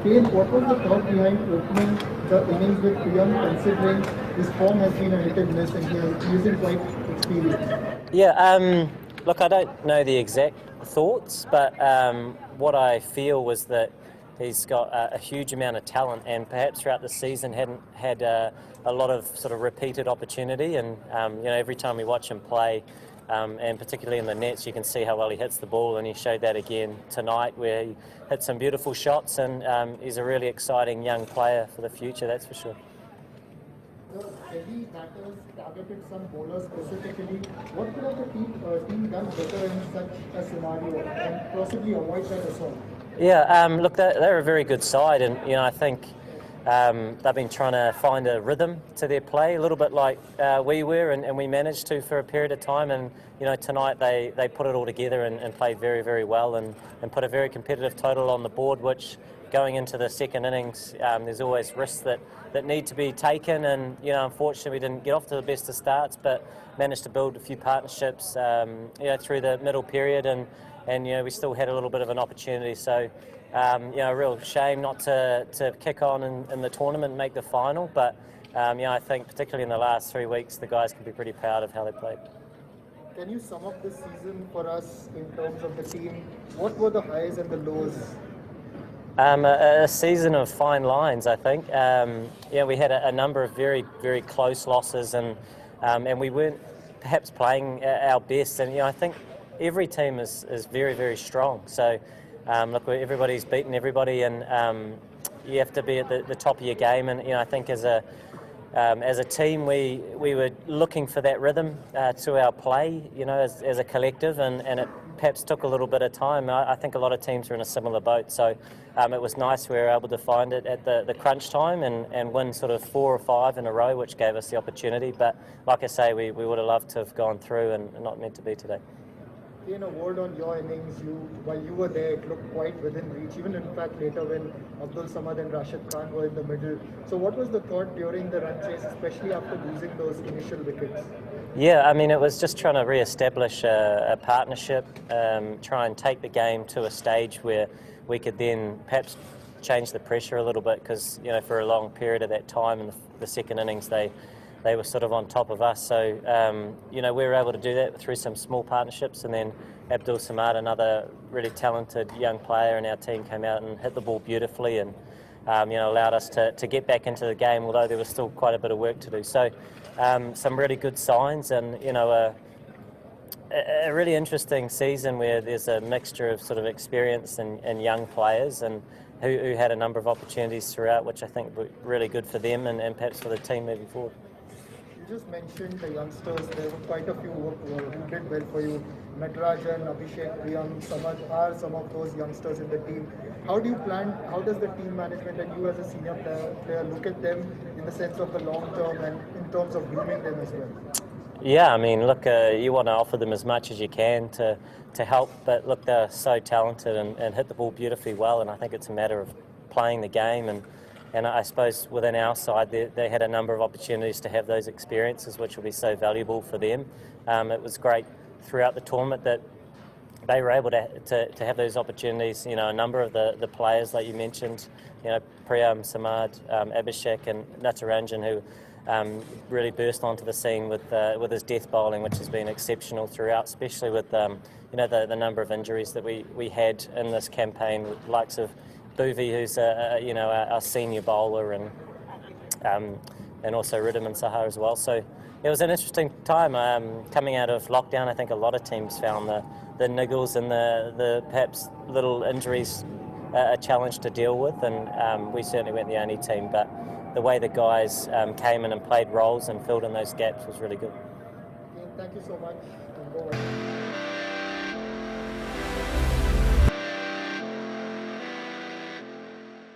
Kane, what was the thought behind opening the innings with Priyam, considering his form has been a hit and miss and he isn't quite experienced? Yeah, look, I don't know the exact thoughts, but what I feel was that he's got a huge amount of talent, and perhaps throughout the season hadn't had a lot of sort of repeated opportunity. And every time we watch him play, and particularly in the nets, you can see how well he hits the ball, and he showed that again tonight, where he hit some beautiful shots, and he's a really exciting young player for the future, that's for sure. The heavy batters targeted some bowlers specifically. What could have the team done better in such a scenario and possibly avoid that assault? Yeah, look, they're a very good side, and I think they've been trying to find a rhythm to their play, a little bit like we were, and we managed to for a period of time. And tonight they put it all together and played very, very well, and put a very competitive total on the board, which going into the second innings, there's always risks that need to be taken, and unfortunately we didn't get off to the best of starts, but managed to build a few partnerships through the middle period, and we still had a little bit of an opportunity. So a real shame not to kick on in the tournament and make the final, but I think particularly in the last 3 weeks the guys can be pretty proud of how they played. Can you sum up this season for us in terms of the team? What were the highs and the lows? A season of fine lines, I think. We had a number of very, very close losses, and we weren't perhaps playing our best. And I think every team is very, very strong. So look, everybody's beaten everybody, and you have to be at the top of your game. And I think as a team, we were looking for that rhythm to our play, as a collective, and it perhaps took a little bit of time. I think a lot of teams are in a similar boat, so it was nice we were able to find it at the crunch time and win sort of 4 or 5 in a row, which gave us the opportunity. But like I say, we would have loved to have gone through and not meant to be today. In a word on your innings, while you were there, it looked quite within reach, even in fact later when Abdul Samad and Rashid Khan were in the middle. So what was the thought during the run chase, especially after losing those initial wickets? Yeah, I mean, it was just trying to re-establish a partnership, try and take the game to a stage where we could then perhaps change the pressure a little bit, because for a long period of that time in the second innings they were sort of on top of us. So, we were able to do that through some small partnerships, and then Abdul Samad, another really talented young player in our team, came out and hit the ball beautifully, and allowed us to get back into the game, although there was still quite a bit of work to do. So some really good signs, and a really interesting season where there's a mixture of sort of experience and young players, and who had a number of opportunities throughout, which I think were really good for them and perhaps for the team moving forward. You just mentioned the youngsters. There were quite a few who did well for you. Natarajan, Abhishek, Priyam, Samad are some of those youngsters in the team. How does the team management and you as a senior player look at them in the sense of the long term and in terms of grooming them as well? Yeah, I mean, look, you want to offer them as much as you can to help, but look, they're so talented and hit the ball beautifully well, and I think it's a matter of playing the game, and I suppose within our side they had a number of opportunities to have those experiences, which will be so valuable for them. It was great throughout the tournament that they were able to have those opportunities. A number of the players, like you mentioned, Priyam, Samad, Abhishek and Natarajan, who really burst onto the scene with his death bowling, which has been exceptional throughout, especially with the number of injuries that we had in this campaign, with the likes of Bhuvi, who's our senior bowler, and also Ridham Sahar as well. So it was an interesting time coming out of lockdown. I think a lot of teams found the niggles and the perhaps little injuries a challenge to deal with, and we certainly weren't the only team, but the way the guys came in and played roles and filled in those gaps was really good. Thank you so much.